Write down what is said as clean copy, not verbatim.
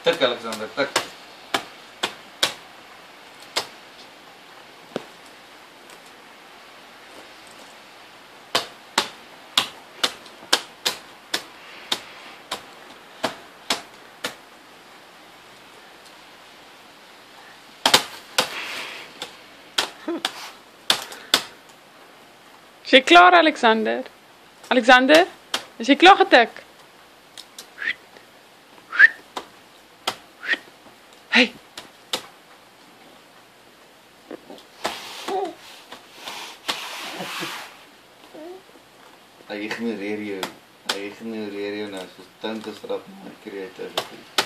Tik Alexander, tik. Is jy klaar, Alexander? Alexander, is jy klaar getik? Hey. Hy ignoreer jou nou, soos tinte strap, creativity.